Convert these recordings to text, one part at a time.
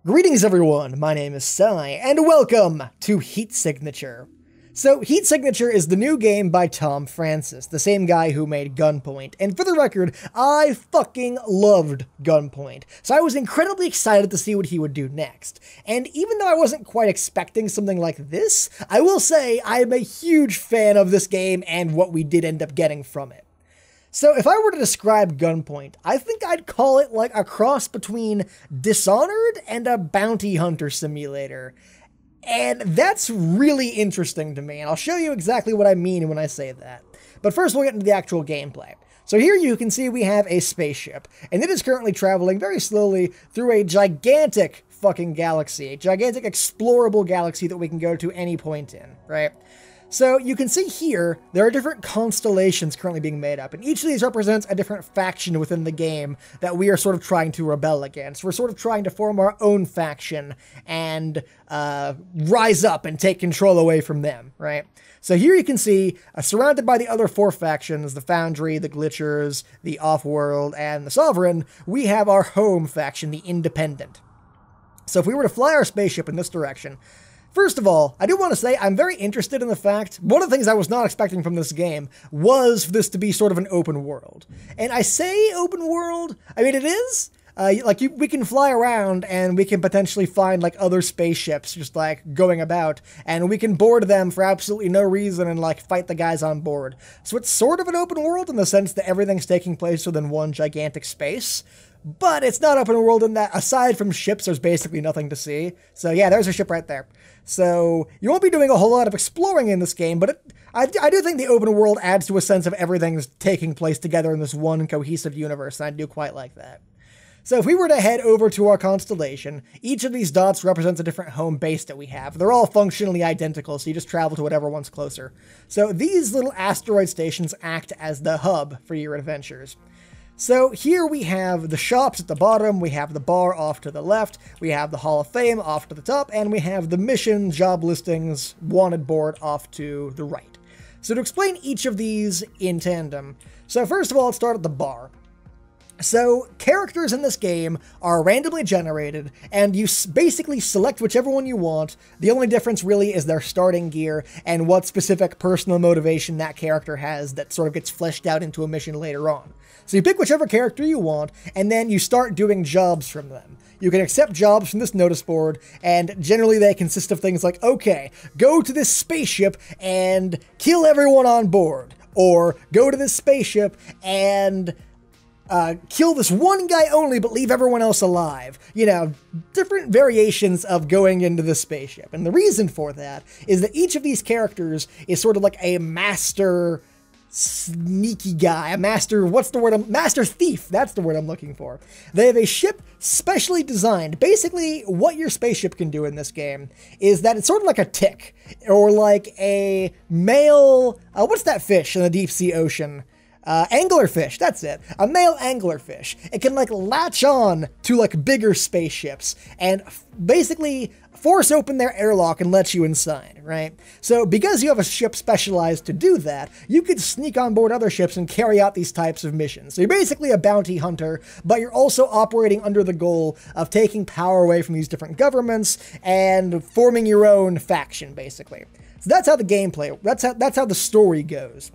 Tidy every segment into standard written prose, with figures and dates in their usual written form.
Greetings everyone, my name is Sai, and welcome to Heat Signature. So, Heat Signature is the new game by Tom Francis, the same guy who made Gunpoint, and for the record, I fucking loved Gunpoint, so I was incredibly excited to see what he would do next. And even though I wasn't quite expecting something like this, I will say I am a huge fan of this game and what we did end up getting from it. So if I were to describe Gunpoint, I think I'd call it like a cross between Dishonored and a bounty hunter simulator. And that's really interesting to me, and I'll show you exactly what I mean when I say that. But first we'll get into the actual gameplay. So here you can see we have a spaceship, and it is currently traveling very slowly through a gigantic fucking galaxy, a gigantic explorable galaxy that we can go to any point in, right? So you can see here, there are different constellations currently being made up, and each of these represents a different faction within the game that we are sort of trying to rebel against. We're sort of trying to form our own faction and rise up and take control away from them, right? So here you can see, surrounded by the other four factions, the Foundry, the Glitchers, the Offworld, and the Sovereign, we have our home faction, the Independent. So if we were to fly our spaceship in this direction, first of all, I do want to say I'm very interested in the fact, one of the things I was not expecting from this game was for this to be sort of an open world. And I say open world, I mean it is. We can fly around and we can potentially find like other spaceships just like going about, and we can board them for absolutely no reason and like fight the guys on board. So it's sort of an open world in the sense that everything's taking place within one gigantic space. But it's not open world in that, aside from ships, there's basically nothing to see. So yeah, there's a ship right there. So you won't be doing a whole lot of exploring in this game, but I do think the open world adds to a sense of everything's taking place together in this one cohesive universe, and I do quite like that. So if we were to head over to our constellation, each of these dots represents a different home base that we have. They're all functionally identical, so you just travel to whatever one's closer. So these little asteroid stations act as the hub for your adventures. So here we have the shops at the bottom, we have the bar off to the left, we have the Hall of Fame off to the top, and we have the mission, job listings, wanted board off to the right. So to explain each of these in tandem, so first of all, let's start at the bar. So, characters in this game are randomly generated, and you basically select whichever one you want. The only difference really is their starting gear and what specific personal motivation that character has that sort of gets fleshed out into a mission later on. So you pick whichever character you want, and then you start doing jobs from them. You can accept jobs from this notice board, and generally they consist of things like, okay, go to this spaceship and kill everyone on board, or go to this spaceship and kill this one guy only, but leave everyone else alive. You know, different variations of going into the spaceship. And the reason for that is that each of these characters is sort of like a master sneaky guy, a master, master thief, that's the word I'm looking for. They have a ship specially designed. Basically, what your spaceship can do in this game is that it's sort of like a tick, or like a male, what's that fish in the deep sea ocean? Anglerfish, that's it. A male anglerfish. It can like latch on to like bigger spaceships and basically force open their airlock and let you inside, right? So because you have a ship specialized to do that, you could sneak on board other ships and carry out these types of missions. So you're basically a bounty hunter, but you're also operating under the goal of taking power away from these different governments and forming your own faction, basically. So that's how the gameplay, that's how the story goes.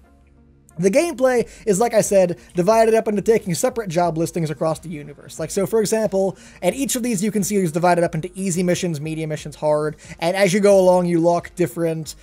The gameplay is, like I said, divided up into taking separate job listings across the universe. Like, so for example, and each of these you can see is divided up into easy missions, medium missions, hard, and as you go along, you unlock different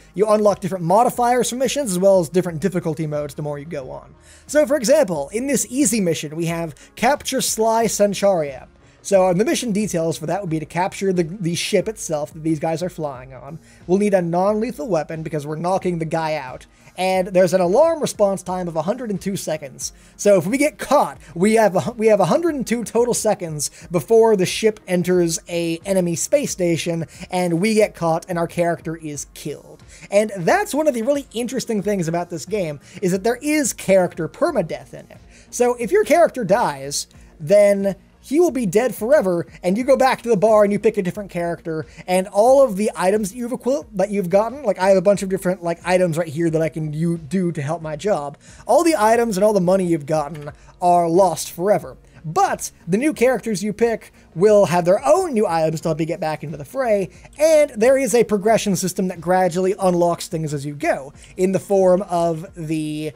modifiers for missions, as well as different difficulty modes the more you go on. So for example, in this easy mission, we have Capture Sly Centauria. So the mission details for that would be to capture the ship itself that these guys are flying on. We'll need a non-lethal weapon because we're knocking the guy out. And there's an alarm response time of 102 seconds. So if we get caught, we have 102 total seconds before the ship enters a enemy space station and we get caught and our character is killed. And that's one of the really interesting things about this game, is that there is character permadeath in it. So if your character dies, then he will be dead forever, and you go back to the bar and you pick a different character, and all of the items that you've gotten, like I have a bunch of different like items right here that I can do to help my job. All the items and all the money you've gotten are lost forever. but the new characters you pick will have their own new items to help you get back into the fray, and there is a progression system that gradually unlocks things as you go, in the form of the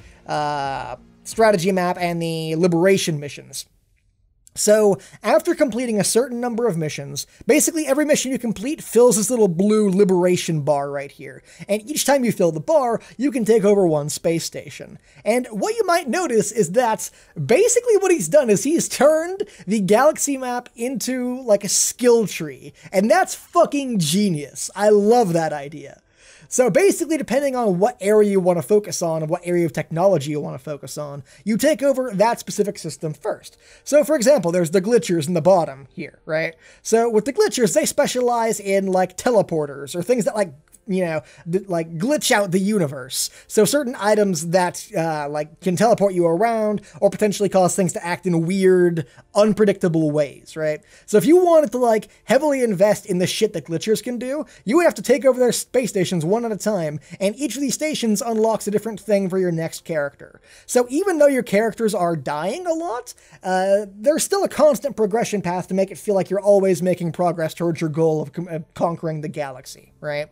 strategy map and the liberation missions. So, after completing a certain number of missions, basically every mission you complete fills this little blue liberation bar right here. And each time you fill the bar, you can take over one space station. And what you might notice is that basically what he's done is he's turned the galaxy map into like a skill tree. And that's fucking genius. I love that idea. So basically, depending on what area you want to focus on and what area of technology you want to focus on, you take over that specific system first. So for example, there's the glitchers in the bottom here, right? So with the glitchers, they specialize in like teleporters or things that like, you know, like glitch out the universe. So certain items that like can teleport you around or potentially cause things to act in weird, unpredictable ways, right? So if you wanted to like heavily invest in the shit that glitchers can do, you would have to take over their space stations one at a time, and each of these stations unlocks a different thing for your next character. So even though your characters are dying a lot, there's still a constant progression path to make it feel like you're always making progress towards your goal of conquering the galaxy, right?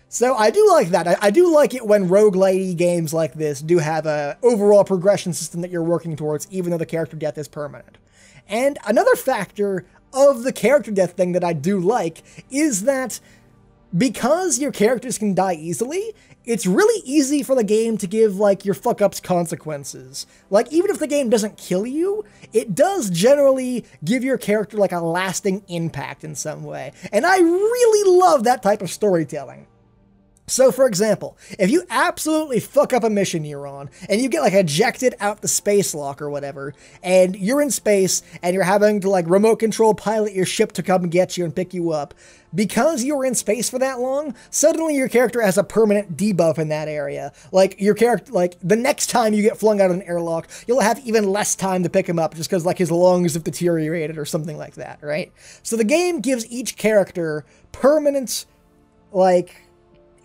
So I do like that. I do like it when roguelite games like this do have a overall progression system that you're working towards, even though the character death is permanent. And another factor of the character death thing that I do like is that because your characters can die easily, it's really easy for the game to give, like, your fuck-ups consequences. Like, even if the game doesn't kill you, it does generally give your character, like, a lasting impact in some way. And I really love that type of storytelling. So, for example, if you absolutely fuck up a mission you're on, and you get, like, ejected out the space lock or whatever, and you're in space, and you're having to, like, remote control pilot your ship to come get you and pick you up, because you were in space for that long, suddenly your character has a permanent debuff in that area. Like, your character, like, the next time you get flung out of an airlock, you'll have even less time to pick him up, just because, like, his lungs have deteriorated or something like that, right? So the game gives each character permanent, like,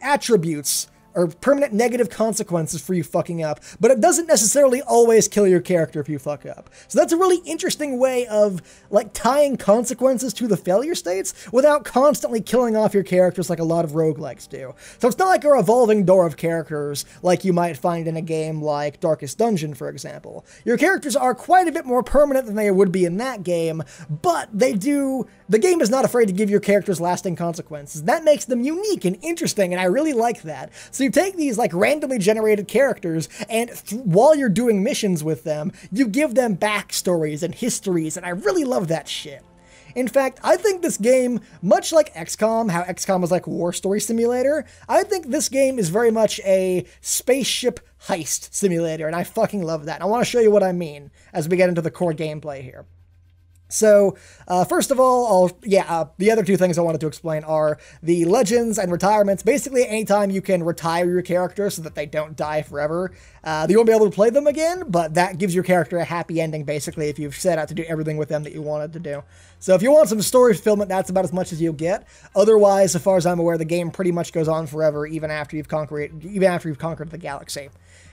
attributes or permanent negative consequences for you fucking up, but it doesn't necessarily always kill your character if you fuck up. So that's a really interesting way of, like, tying consequences to the failure states without constantly killing off your characters like a lot of roguelikes do. So it's not like a revolving door of characters like you might find in a game like Darkest Dungeon, for example. Your characters are quite a bit more permanent than they would be in that game, but the game is not afraid to give your characters lasting consequences. That makes them unique and interesting, and I really like that. So you take these, like, randomly generated characters, and while you're doing missions with them, you give them backstories and histories, and I really love that shit. In fact, I think this game, much like XCOM, how XCOM was like War Story Simulator, I think this game is very much a spaceship heist simulator, and I fucking love that. And I want to show you what I mean as we get into the core gameplay here. So, first of all, the other two things I wanted to explain are the legends and retirements. Basically, anytime you can retire your character so that they don't die forever, you won't be able to play them again, but that gives your character a happy ending, basically, if you've set out to do everything with them that you wanted to do. So if you want some story fulfillment, that's about as much as you'll get. Otherwise, as far as I'm aware, the game pretty much goes on forever, even after you've conquered the galaxy.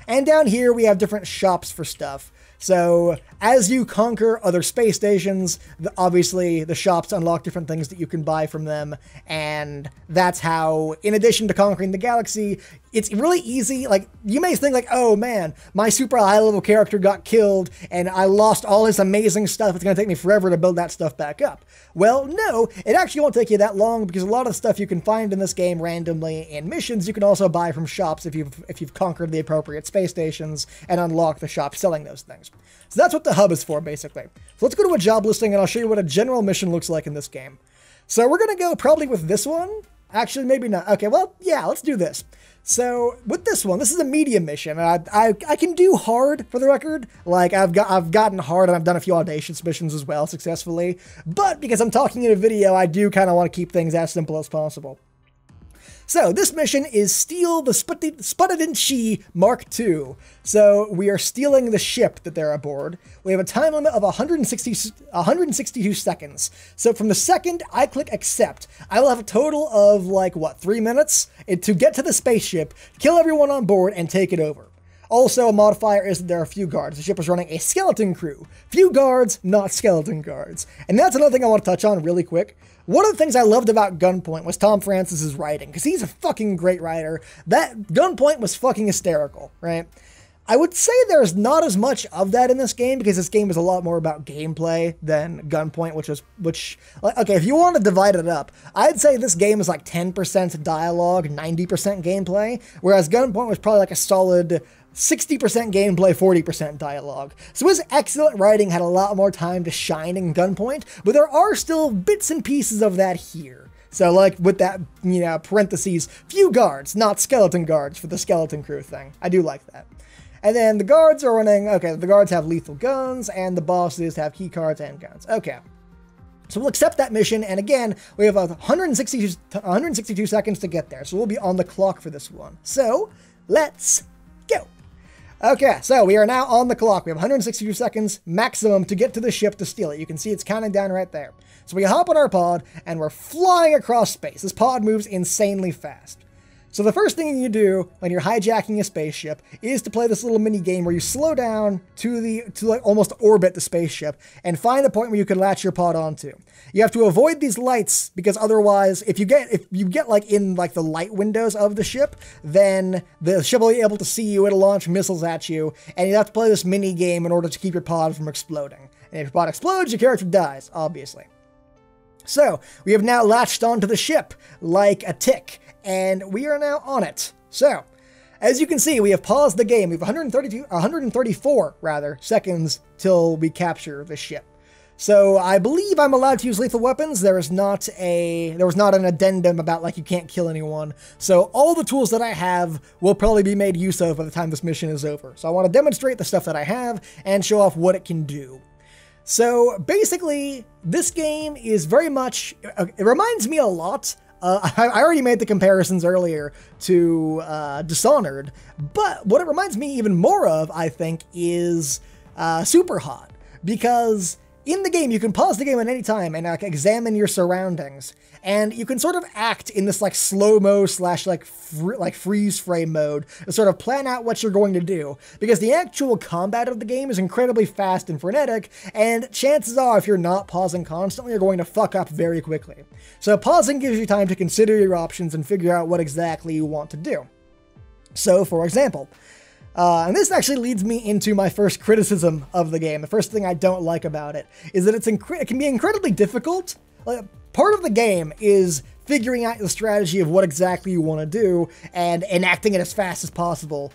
And down here, we have different shops for stuff. So, as you conquer other space stations, obviously the shops unlock different things that you can buy from them, and that's how, in addition to conquering the galaxy, it's really easy. Like, you may think like, oh man, my super high-level character got killed, and I lost all his amazing stuff, it's gonna take me forever to build that stuff back up. Well, no, it actually won't take you that long, because a lot of the stuff you can find in this game randomly in missions, you can also buy from shops if you've conquered the appropriate space stations and unlock the shop selling those things. So that's what the hub is for, basically. So let's go to a job listing, and I'll show you what a general mission looks like in this game. So we're going to go probably with this one. Actually, maybe not. Okay, well, yeah, let's do this. So with this one, this is a medium mission. I can do hard, for the record. Like, I've gotten hard, and I've done a few Audacious missions as well successfully. But because I'm talking in a video, I do kind of want to keep things as simple as possible. So, this mission is Steal the Sputadinchi Mark II. So, we are stealing the ship that they're aboard. We have a time limit of 162 seconds. So, from the second I click accept, I will have a total of, like, what, 3 minutes to get to the spaceship, kill everyone on board, and take it over. Also, a modifier is that there are few guards. The ship is running a skeleton crew. Few guards, not skeleton guards. And that's another thing I want to touch on really quick. One of the things I loved about Gunpoint was Tom Francis's writing, because he's a fucking great writer. That Gunpoint was fucking hysterical, right? I would say there's not as much of that in this game, because this game is a lot more about gameplay than Gunpoint, okay, if you want to divide it up, I'd say this game is like 10% dialogue, 90% gameplay, whereas Gunpoint was probably like a solid 60% gameplay, 40% dialogue. So his excellent writing had a lot more time to shine in Gunpoint, but there are still bits and pieces of that here. So like with that, parentheses, few guards, not skeleton guards for the skeleton crew thing. I do like that. And then the guards are running, okay, the guards have lethal guns, and the bosses have keycards and guns. Okay. So we'll accept that mission, and again, we have 162 seconds to get there, so we'll be on the clock for this one. So, let's go. Okay, so we are now on the clock. We have 162 seconds maximum to get to the ship to steal it. You can see it's counting down right there. So we hop on our pod, and we're flying across space. This pod moves insanely fast. So the first thing you do when you're hijacking a spaceship is to play this little mini game where you slow down to like almost orbit the spaceship and find a point where you can latch your pod onto. You have to avoid these lights, because otherwise, if you get like in like the light windows of the ship, then the ship will be able to see you. It'll launch missiles at you, and you have to play this mini game in order to keep your pod from exploding. And if your pod explodes, your character dies, obviously. So we have now latched onto the ship like a tick, and we are now on it. So, as you can see, we have paused the game. We have 134 seconds till we capture the ship. So I believe I'm allowed to use lethal weapons. There was not an addendum about like you can't kill anyone. So all the tools that I have will probably be made use of by the time this mission is over. So I want to demonstrate the stuff that I have and show off what it can do. So basically, this game is very much, it reminds me a lot. I already made the comparisons earlier to Dishonored, but what it reminds me even more of, I think, is SUPERHOT, because in the game, you can pause the game at any time and examine your surroundings, and you can sort of act in this like slow-mo / like freeze frame mode to sort of plan out what you're going to do, because the actual combat of the game is incredibly fast and frenetic, and chances are if you're not pausing constantly, you're going to fuck up very quickly. So pausing gives you time to consider your options and figure out what exactly you want to do. So, for example, and this actually leads me into my first criticism of the game. The first thing I don't like about it is that it can be incredibly difficult. Like, part of the game is figuring out the strategy of what exactly you want to do and enacting it as fast as possible.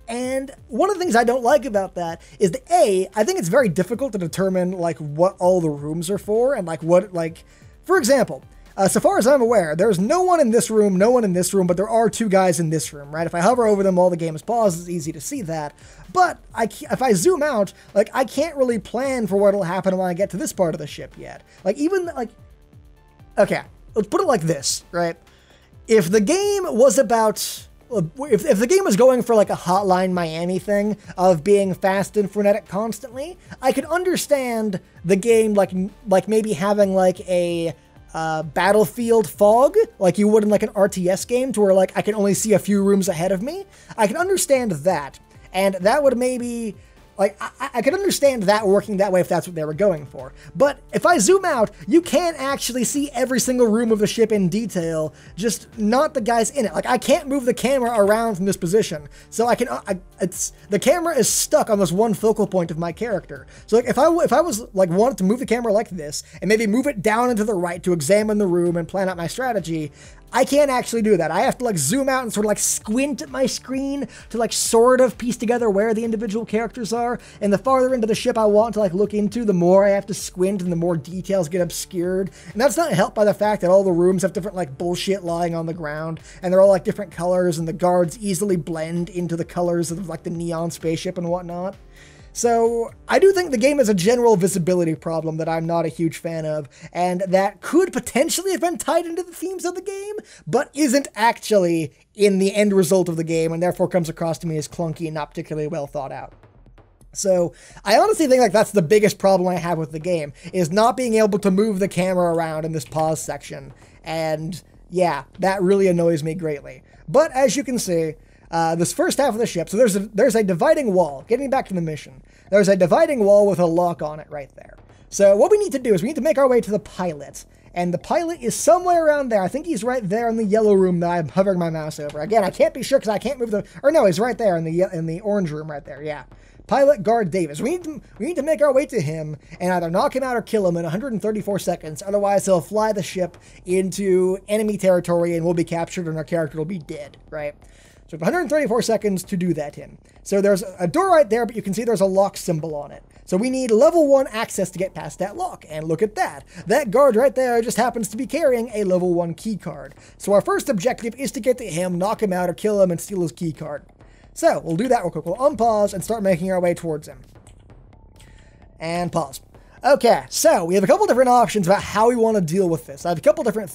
And one of the things I don't like about that is that I think it's very difficult to determine like what all the rooms are for, and like what, like, for example, so far as I'm aware, there's no one in this room, no one in this room, but there are two guys in this room, right? If I hover over them while the game is paused, it's easy to see that. But if I zoom out, like, I can't really plan for what'll happen when I get to this part of the ship yet. Like, even, like, okay, let's put it like this, right? If the game was about, if the game was going for like a Hotline Miami thing of being fast and frenetic constantly, I could understand the game like maybe having like a battlefield fog, like you would in like an RTS game, to where like I can only see a few rooms ahead of me. I can understand that, and that would maybe, like, I could understand that working that way if that's what they were going for. But if I zoom out, you can't actually see every single room of the ship in detail, just not the guys in it. Like, I can't move the camera around from this position, so I can, the camera is stuck on this one focal point of my character. So like, if I was like wanted to move the camera like this, and maybe move it down and to the right to examine the room and plan out my strategy, I can't actually do that. I have to like zoom out and sort of like squint at my screen to like sort of piece together where the individual characters are. And the farther into the ship I want to like look into, the more I have to squint and the more details get obscured. And that's not helped by the fact that all the rooms have different like bullshit lying on the ground, and they're all like different colors, and the guards easily blend into the colors of like the neon spaceship and whatnot. So I do think the game has a general visibility problem that I'm not a huge fan of, and that could potentially have been tied into the themes of the game, but isn't actually in the end result of the game, and therefore comes across to me as clunky and not particularly well thought out. So I honestly think like that's the biggest problem I have with the game, is not being able to move the camera around in this pause section, and yeah, that really annoys me greatly. But as you can see, this first half of the ship. So there's a dividing wall. Getting back to the mission. There's a dividing wall with a lock on it right there. So what we need to do is we need to make our way to the pilot. And the pilot is somewhere around there. I think he's right there in the yellow room that I'm hovering my mouse over. Again, I can't be sure because I can't move the... Or no, he's right there in the orange room right there, yeah. Pilot Guard Davis. We need to make our way to him and either knock him out or kill him in 134 seconds. Otherwise, he'll fly the ship into enemy territory and we'll be captured and our character will be dead, right? So 134 seconds to do that him. So there's a door right there, but you can see there's a lock symbol on it. So we need level 1 access to get past that lock. And look at that. That guard right there just happens to be carrying a level 1 key card. So our first objective is to get to him, knock him out, or kill him and steal his key card. So we'll do that real quick. We'll unpause and start making our way towards him. And pause. Okay, so we have a couple different options about how we want to deal with this. I have a couple different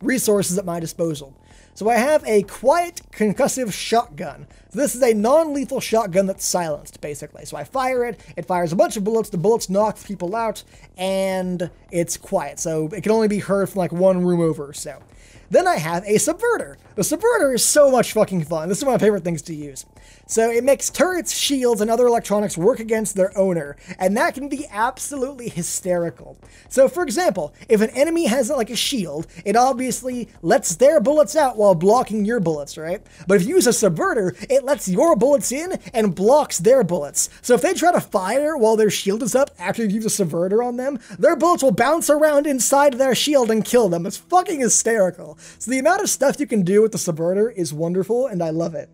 resources at my disposal. So I have a quiet concussive shotgun. So this is a non-lethal shotgun that's silenced, basically. So I fire it, it fires a bunch of bullets, the bullets knock people out, and it's quiet. So it can only be heard from like one room over or so. Then I have a subverter. The subverter is so much fucking fun. This is one of my favorite things to use. So it makes turrets, shields, and other electronics work against their owner, and that can be absolutely hysterical. So for example, if an enemy has like a shield, it obviously lets their bullets out while blocking your bullets, right? But if you use a subverter, it lets your bullets in and blocks their bullets. So if they try to fire while their shield is up after you use a subverter on them, their bullets will bounce around inside their shield and kill them. It's fucking hysterical. So the amount of stuff you can do with the subverter is wonderful, and I love it.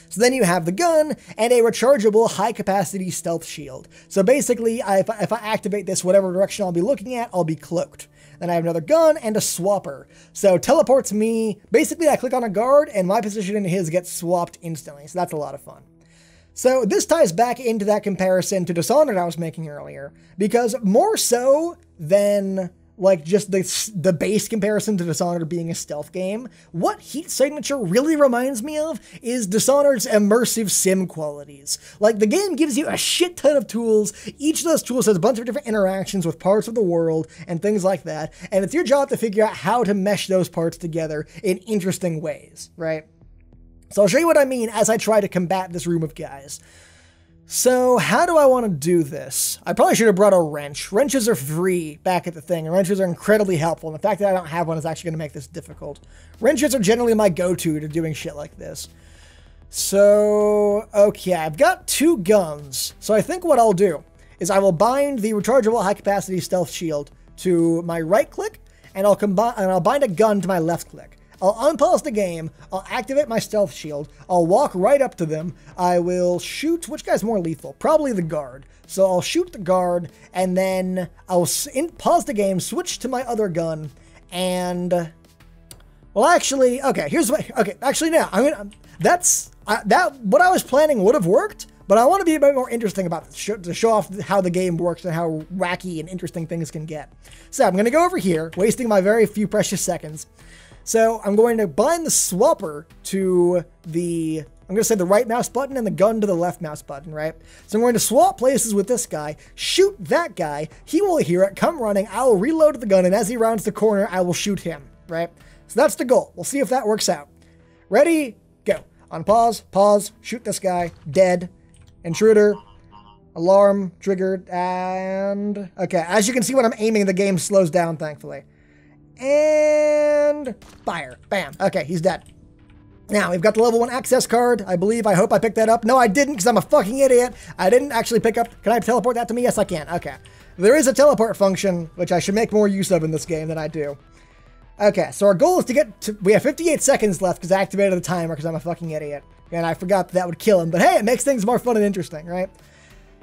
So then you have the gun and a rechargeable high-capacity stealth shield. So basically, if I activate this, whatever direction I'll be looking at, I'll be cloaked. Then I have another gun and a swapper. So teleports me, basically I click on a guard and my position and his gets swapped instantly. So that's a lot of fun. So this ties back into that comparison to Dishonored I was making earlier, because more so than like just the base comparison to Dishonored being a stealth game, what Heat Signature really reminds me of is Dishonored's immersive sim qualities. Like, the game gives you a shit ton of tools. Each of those tools has a bunch of different interactions with parts of the world and things like that, and it's your job to figure out how to mesh those parts together in interesting ways, right? So I'll show you what I mean as I try to combat this room of guys. So how do I want to do this? I probably should have brought a wrench. Wrenches are free back at the thing, and wrenches are incredibly helpful. And the fact that I don't have one is actually going to make this difficult. Wrenches are generally my go-to to doing shit like this. So, okay, I've got 2 guns. So I think what I'll do is I will bind the rechargeable high-capacity stealth shield to my right click, and I'll bind a gun to my left click. I'll unpause the game, I'll activate my stealth shield, I'll walk right up to them, I will shoot, which guy's more lethal? Probably the guard. So I'll shoot the guard, and then I'll pause the game, switch to my other gun, and... Well, actually, okay, here's what... Okay, actually, now, what I was planning would have worked, but I want to be a bit more interesting about to show off how the game works and how wacky and interesting things can get. So I'm going to go over here, wasting my very few precious seconds. So I'm going to bind the swapper to the, I'm going to say the right mouse button and the gun to the left mouse button, right? So I'm going to swap places with this guy, shoot that guy, he will hear it, come running, I will reload the gun, and as he rounds the corner, I will shoot him, right? So that's the goal. We'll see if that works out. Ready? Go. On pause, shoot this guy, dead, intruder, alarm, triggered, and... Okay, as you can see when I'm aiming, the game slows down, thankfully. And fire. Bam. Okay, he's dead. Now, we've got the level 1 access card, I believe. I hope I picked that up. No, I didn't, because I'm a fucking idiot. I didn't actually pick up... Can I teleport that to me? Yes, I can. Okay. There is a teleport function, which I should make more use of in this game than I do. Okay, so our goal is to get to... We have 58 seconds left, because I activated the timer, because I'm a fucking idiot. And I forgot that would kill him. But hey, it makes things more fun and interesting, right?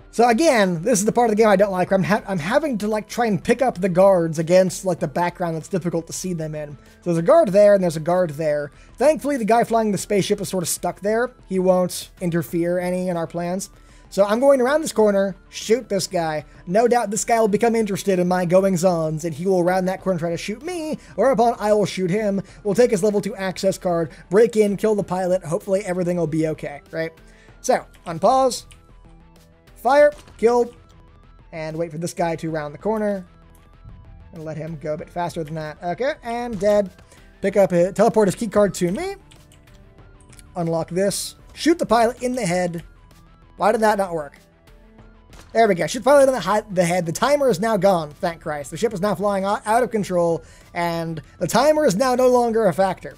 So again, this is the part of the game I don't like, where I'm having to like try and pick up the guards against like the background that's difficult to see them in. So there's a guard there and there's a guard there. Thankfully, the guy flying the spaceship is sort of stuck there. He won't interfere any in our plans. So I'm going around this corner, shoot this guy. No doubt this guy will become interested in my goings-ons, and he will round that corner and try to shoot me, whereupon I will shoot him. We'll take his level 2 access card, break in, kill the pilot. Hopefully everything will be okay, right? So, unpause. Fire, killed, and wait for this guy to round the corner, and let him go a bit faster than that. Okay, and dead. Pick up teleport his key card to me. unlock this. Shoot the pilot in the head. Why did that not work? There we go. Shoot the pilot in the head. The timer is now gone, thank Christ. The ship is now flying out of control, and the timer is now no longer a factor.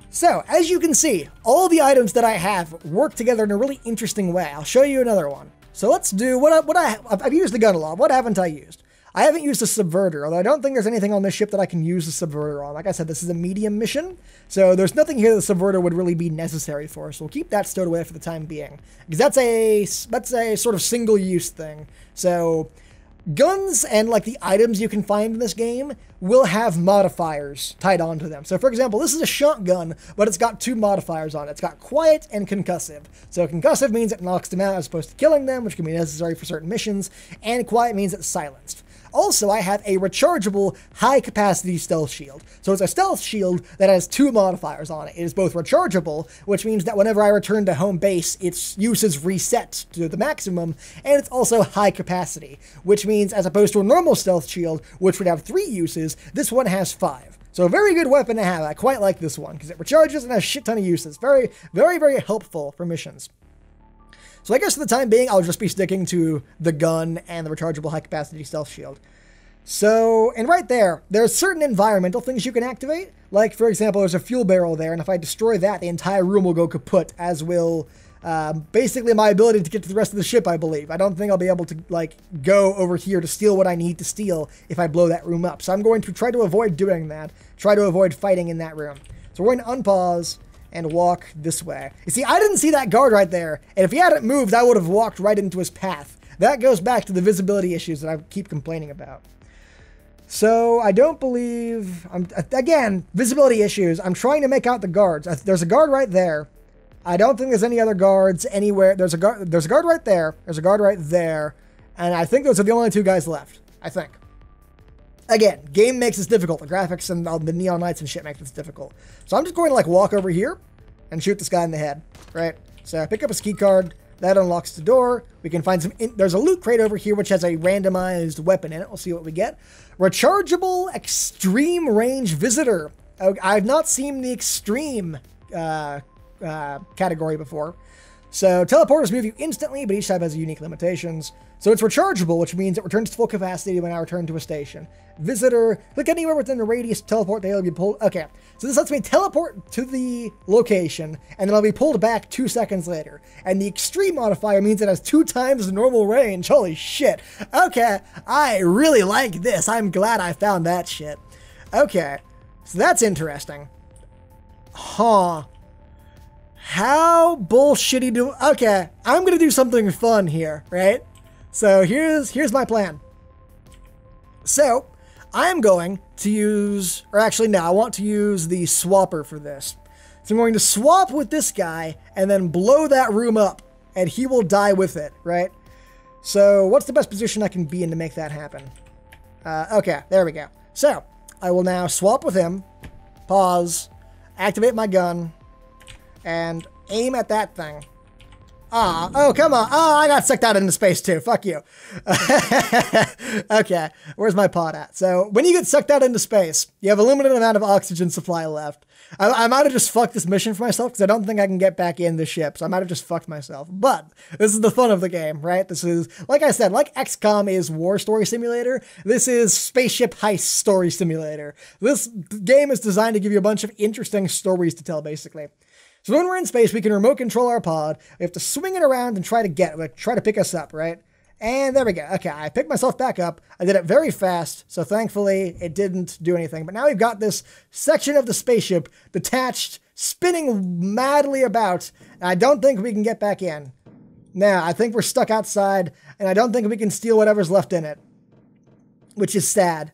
So, as you can see, all the items that I have work together in a really interesting way. I'll show you another one. So let's do I've used the gun a lot. What haven't I used? I haven't used a subverter, although I don't think there's anything on this ship that I can use the subverter on. Like I said, this is a medium mission, so there's nothing here that the subverter would really be necessary for, so we'll keep that stowed away for the time being. Because that's a sort of single-use thing. So, guns and like the items you can find in this game will have modifiers tied onto them. So for example, this is a shotgun, but it's got 2 modifiers on it. It's got quiet and concussive. So concussive means it knocks them out as opposed to killing them, which can be necessary for certain missions, and quiet means it's silenced. Also, I have a rechargeable high-capacity stealth shield. So it's a stealth shield that has 2 modifiers on it. It is both rechargeable, which means that whenever I return to home base, its use is reset to the maximum, and it's also high capacity, which means as opposed to a normal stealth shield, which would have 3 uses, this one has 5. So a very good weapon to have. I quite like this one, because it recharges and has a shit ton of uses. Very, very, very helpful for missions. So I guess for the time being, I'll just be sticking to the gun and the rechargeable high-capacity stealth shield. So, and right there's certain environmental things you can activate. Like, for example, there's a fuel barrel there, and if I destroy that, the entire room will go kaput, as will basically my ability to get to the rest of the ship, I believe. I don't think I'll be able to, like, go over here to steal what I need to steal if I blow that room up. So I'm going to try to avoid doing that, try to avoid fighting in that room. So we're going to unpause and walk this way. You see, I didn't see that guard right there, and if he hadn't moved, I would have walked right into his path. That goes back to the visibility issues that I keep complaining about. So, I don't believe... again, visibility issues. I'm trying to make out the guards. There's a guard right there. I don't think there's any other guards anywhere. There's a guard right there. There's a guard right there. And I think those are the only 2 guys left. I think. Again, game makes this difficult. The graphics and the neon lights and shit make this difficult. So I'm just going to like walk over here and shoot this guy in the head, right? So I pick up a ski card. That unlocks the door. We can find some... there's a loot crate over here which has a randomized weapon in it. We'll see what we get. Rechargeable extreme range visitor. I've not seen the extreme category before. So teleporters move you instantly, but each type has unique limitations. So it's rechargeable, which means it returns to full capacity when I return to a station. Visitor, click anywhere within the radius to teleport, they'll be pulled. Okay, so this lets me teleport to the location, and then I'll be pulled back 2 seconds later. And the extreme modifier means it has 2 times the normal range. Holy shit. Okay, I really like this. I'm glad I found that shit. Okay, so that's interesting. Huh. How bullshitty do... Okay, I'm gonna do something fun here, right? So here's my plan. So I'm going to use, or actually no, I want to use the swapper for this. So I'm going to swap with this guy and then blow that room up and he will die with it, right? So what's the best position I can be in to make that happen? Okay, there we go. So I will now swap with him, pause, activate my gun, and aim at that thing. Oh, come on. Oh, I got sucked out into space too. Fuck you. Okay, where's my pod at? So when you get sucked out into space, you have a limited amount of oxygen supply left. I might have just fucked this mission for myself because I don't think I can get back in the ship. So I might have just fucked myself. But this is the fun of the game, right? This is, like I said, like XCOM is War Story Simulator, this is Spaceship Heist Story Simulator. This game is designed to give you a bunch of interesting stories to tell, basically. So when we're in space, we can remote control our pod. We have to swing it around and try to pick us up, right? And there we go. Okay, I picked myself back up. I did it very fast, so thankfully it didn't do anything. But now we've got this section of the spaceship detached, spinning madly about, and I don't think we can get back in. Now, I think we're stuck outside, and I don't think we can steal whatever's left in it, which is sad.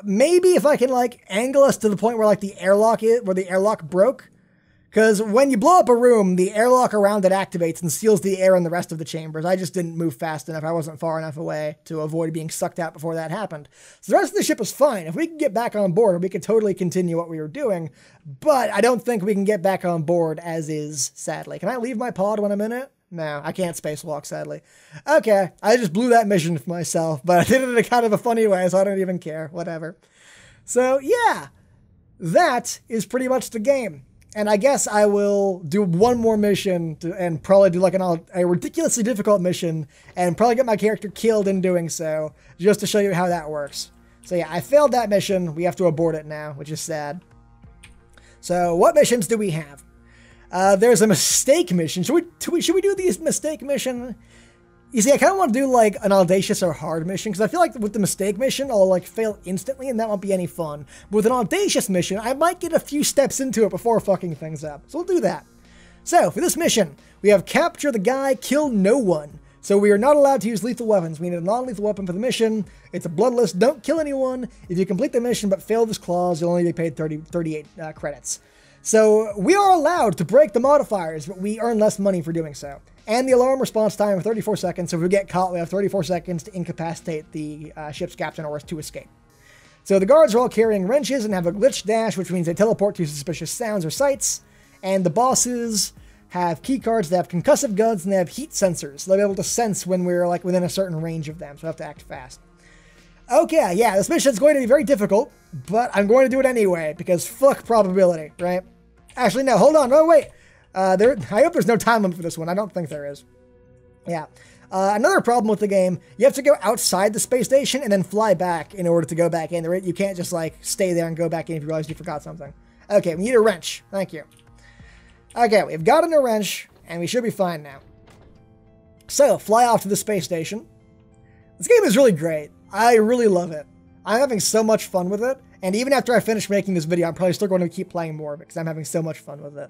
Maybe if I can, like, angle us to the point where, like, the airlock broke. Because when you blow up a room, the airlock around it activates and seals the air in the rest of the chambers. I just didn't move fast enough. I wasn't far enough away to avoid being sucked out before that happened. So the rest of the ship is fine. If we can get back on board, we could totally continue what we were doing. But I don't think we can get back on board as is, sadly. Can I leave my pod when I'm in it? No, I can't spacewalk, sadly. Okay, I just blew that mission for myself, but I did it in a kind of a funny way, so I don't even care. Whatever. So, yeah, that is pretty much the game. And I guess I will do one more mission and probably do like a ridiculously difficult mission and probably get my character killed in doing so, just to show you how that works. So yeah, I failed that mission. We have to abort it now, which is sad. So what missions do we have? There's a mistake mission. Should we do the mistake mission? You see, I kind of want to do like an audacious or hard mission because I feel like with the mistake mission, I'll like fail instantly and that won't be any fun. But with an audacious mission, I might get a few steps into it before fucking things up. So we'll do that. So for this mission, we have capture the guy, kill no one. So we are not allowed to use lethal weapons. We need a non-lethal weapon for the mission. It's a bloodless, don't kill anyone. If you complete the mission but fail this clause, you'll only be paid 38 credits. So we are allowed to break the modifiers, but we earn less money for doing so. And the alarm response time of 34 seconds, so if we get caught, we have 34 seconds to incapacitate the ship's captain or to escape. So the guards are all carrying wrenches and have a glitch dash, which means they teleport to suspicious sounds or sights. And the bosses have key cards, they have concussive guns, and they have heat sensors. So they'll be able to sense when we're like within a certain range of them, so we have to act fast. Okay, yeah, this mission's going to be very difficult, but I'm going to do it anyway, because fuck probability, right? Actually, no, hold on, no, wait. I hope there's no time limit for this one. I don't think there is. Yeah. Another problem with the game, you have to go outside the space station and then fly back in order to go back in. You can't just, like, stay there and go back in if you realize you forgot something. Okay, we need a wrench. Thank you. Okay, we've gotten a wrench, and we should be fine now. So, fly off to the space station. This game is really great. I really love it. I'm having so much fun with it, and even after I finish making this video, I'm probably still going to keep playing more of it, because I'm having so much fun with it.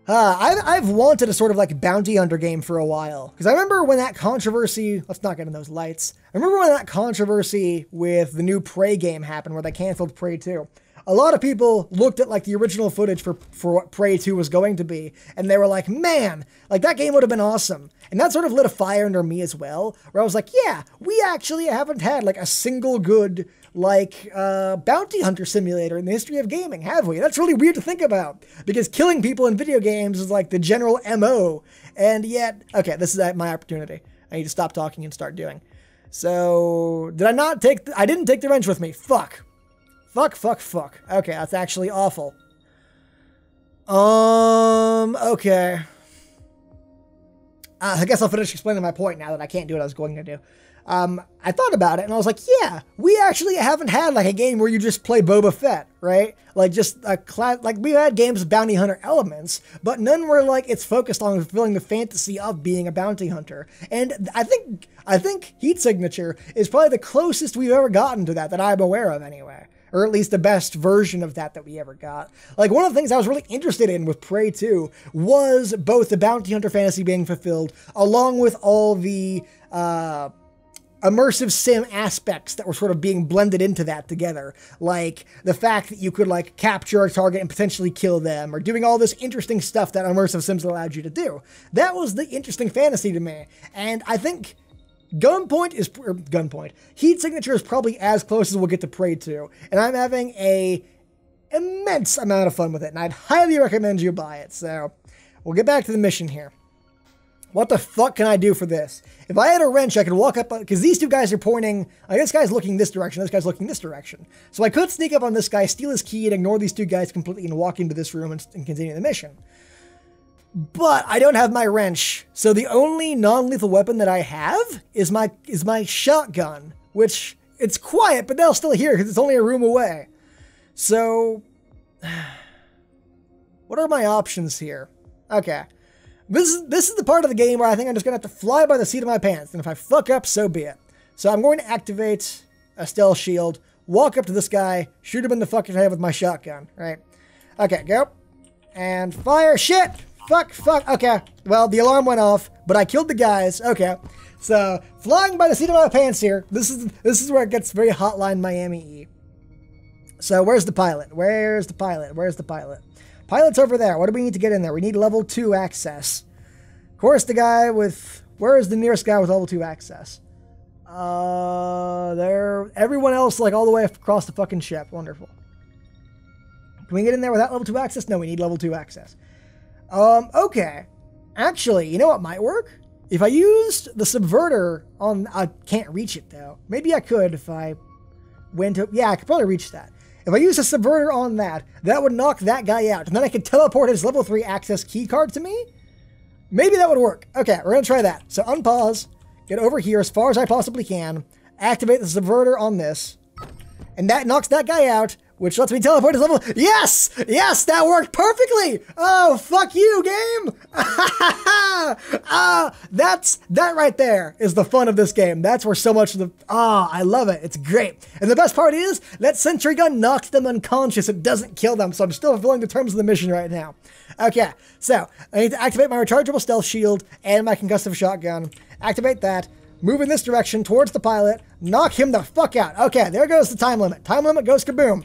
I've wanted a sort of like bounty hunter game for a while, because I remember when that controversy, let's not get in those lights, I remember when that controversy with the new Prey game happened, where they canceled Prey 2. A lot of people looked at like the original footage for what Prey 2 was going to be, and they were like, man, like that game would have been awesome. And that sort of lit a fire under me as well, where I was like, yeah, we actually haven't had like a single good like bounty hunter simulator in the history of gaming, have we? That's really weird to think about, because killing people in video games is like the general MO, and yet, okay, this is my opportunity. I need to stop talking and start doing. So, I didn't take the wrench with me. Fuck. Fuck. Okay, that's actually awful. Okay. I guess I'll finish explaining my point now that I can't do what I was going to do. I thought about it and I was like, yeah, we actually haven't had like a game where you just play Boba Fett, right? Like just like we've had games with bounty hunter elements, but none where like it's focused on fulfilling the fantasy of being a bounty hunter. And I think Heat Signature is probably the closest we've ever gotten to that I'm aware of anyway. Or at least the best version of that we ever got. Like, one of the things I was really interested in with Prey 2 was both the bounty hunter fantasy being fulfilled, along with all the immersive sim aspects that were sort of being blended into that together. Like, the fact that you could, like, capture a target and potentially kill them, or doing all this interesting stuff that immersive sims allowed you to do. That was the interesting fantasy to me. And I think Heat Signature is probably as close as we'll get to Prey 2, and I'm having a immense amount of fun with it, and I'd highly recommend you buy it. So, we'll get back to the mission here. What the fuck can I do for this? If I had a wrench, I could walk up, because these two guys are pointing, this guy's looking this direction, this guy's looking this direction. So I could sneak up on this guy, steal his key, and ignore these two guys completely and walk into this room and continue the mission. But I don't have my wrench, so the only non-lethal weapon that I have is my shotgun, which, it's quiet, but they'll still hear because it's only a room away. So, what are my options here? Okay, this is the part of the game where I think I'm just going to have to fly by the seat of my pants, and if I fuck up, so be it. So I'm going to activate a stealth shield, walk up to this guy, shoot him in the fucking head with my shotgun, right? Okay, go, and fire, shit! Fuck, okay. Well, the alarm went off, but I killed the guys. Okay. So, flying by the seat of my pants here. This is where it gets very Hotline Miami-y. So, where's the pilot? Where's the pilot? Pilot's over there. What do we need to get in there? We need level 2 access. Of course, where is the nearest guy with level 2 access? Everyone else, like, all the way across the fucking ship. Wonderful. Can we get in there without level 2 access? No, we need level 2 access. Okay. Actually, you know what might work? If I used the subverter on... I can't reach it, though. Maybe I could if I went to... Yeah, I could probably reach that. If I use a subverter on that, that would knock that guy out. And then I could teleport his level 3 access key card to me? Maybe that would work. Okay, we're going to try that. So unpause, get over here as far as I possibly can, activate the subverter on this, and that knocks that guy out, which lets me teleport his level. Yes! Yes, that worked perfectly! Oh, fuck you, game! That right there is the fun of this game. That's where so much of the... I love it. It's great. And the best part is, that sentry gun knocks them unconscious. It doesn't kill them, so I'm still fulfilling the terms of the mission right now. Okay, so I need to activate my rechargeable stealth shield and my concussive shotgun. Activate that. Move in this direction towards the pilot. Knock him the fuck out. Okay, there goes the time limit. Time limit goes kaboom.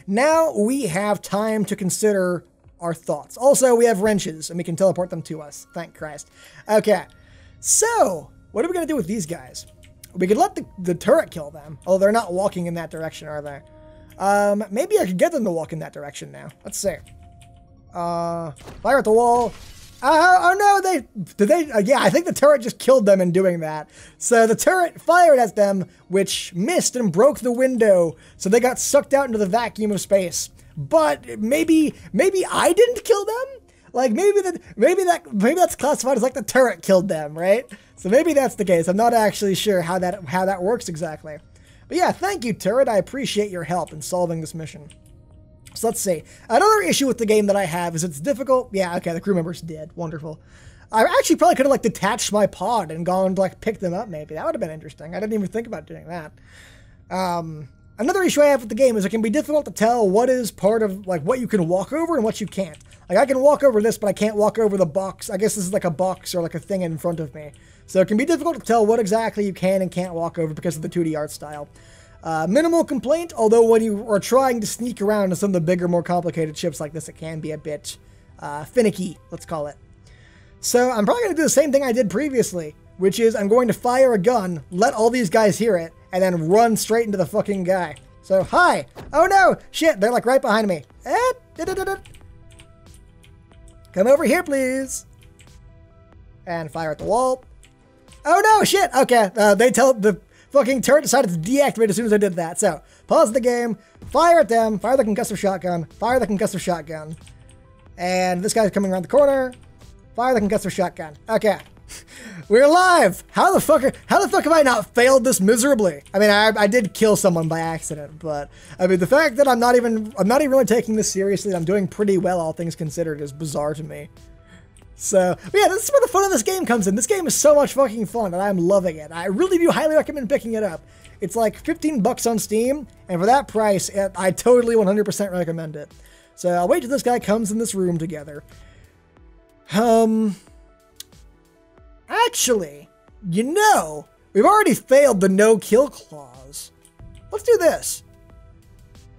Now we have time to consider our thoughts. Also, we have wrenches, and we can teleport them to us. Thank Christ. Okay, so what are we going to do with these guys? We could let the turret kill them. Oh, they're not walking in that direction, are they? Maybe I could get them to walk in that direction now. Let's see. Fire at the wall. Oh no, yeah, I think the turret just killed them in doing that. So the turret fired at them, which missed and broke the window, so they got sucked out into the vacuum of space. But maybe I didn't kill them? Like maybe that's classified as like the turret killed them, right? So maybe that's the case. I'm not actually sure how that works exactly. But yeah, thank you, turret. I appreciate your help in solving this mission. So let's see. Another issue with the game that I have is it's difficult. Yeah, okay, the crew member's dead. Wonderful. I actually probably could have like detached my pod and gone to like pick them up maybe. That would have been interesting. I didn't even think about doing that. Another issue I have with the game is it can be difficult to tell what is part of like what you can walk over and what you can't. Like I can walk over this, but I can't walk over the box. I guess this is like a box or like a thing in front of me. So it can be difficult to tell what exactly you can and can't walk over because of the 2D art style. Minimal complaint, although when you are trying to sneak around to some of the bigger, more complicated ships like this, it can be a bit finicky, let's call it. So I'm probably going to do the same thing I did previously, which is I'm going to fire a gun, let all these guys hear it, and then run straight into the fucking guy. So, hi! Oh no! Shit, they're like right behind me. Come over here, please. And fire at the wall. Oh no, shit! Okay, the fucking turret decided to deactivate as soon as I did that. So, pause the game, fire at them, fire the concussive shotgun, fire the concussive shotgun. And this guy's coming around the corner. Fire the concussive shotgun. Okay. We're alive! How the fuck have I not failed this miserably? I mean, I did kill someone by accident, but I mean, the fact that I'm not even really taking this seriously and I'm doing pretty well, all things considered, is bizarre to me. So, yeah, this is where the fun of this game comes in. This game is so much fucking fun, and I'm loving it. I really do highly recommend picking it up. It's like 15 bucks on Steam, and for that price, I totally 100% recommend it. So, I'll wait till this guy comes in this room together. Actually, you know, we've already failed the no-kill clause. Let's do this.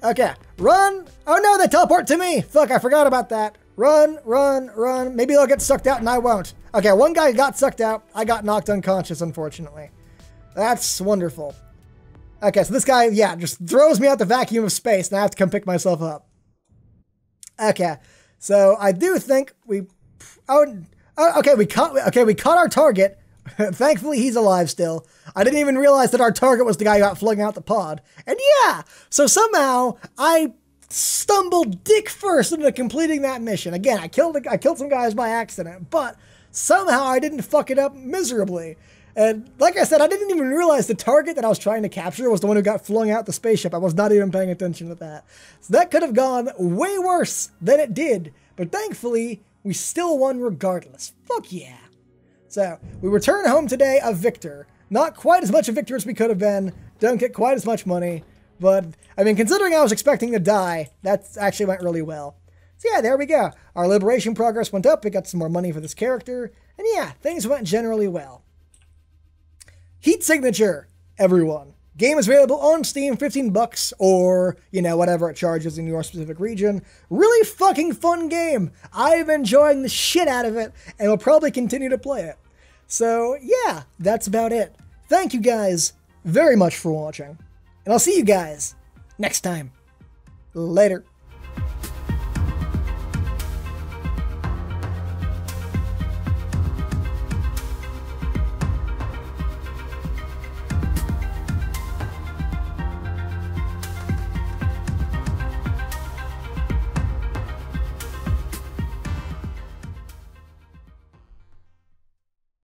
Okay, run. Oh no, they teleport to me. Fuck, I forgot about that. Run, run, run. Maybe they'll get sucked out and I won't. Okay, one guy got sucked out. I got knocked unconscious, unfortunately. That's wonderful. Okay, so this guy, yeah, just throws me out the vacuum of space and I have to come pick myself up. Okay, so I do think we... Okay, we caught our target. Thankfully, he's alive still. I didn't even realize that our target was the guy who got flung out the pod. And yeah, so somehow I stumbled dick first into completing that mission. Again, I killed some guys by accident, but somehow I didn't fuck it up miserably. And like I said, I didn't even realize the target that I was trying to capture was the one who got flung out the spaceship. I was not even paying attention to that. So that could have gone way worse than it did. But thankfully, we still won regardless. Fuck yeah. So, we return home today a victor. Not quite as much a victor as we could have been. Don't get quite as much money. But, I mean, considering I was expecting to die, that actually went really well. So yeah, there we go. Our liberation progress went up. We got some more money for this character. And yeah, things went generally well. Heat signature, everyone. Game is available on Steam, 15 bucks, or, you know, whatever it charges in your specific region. Really fucking fun game. I'm enjoying the shit out of it, and will probably continue to play it. So, yeah, that's about it. Thank you guys very much for watching, and I'll see you guys next time. Later.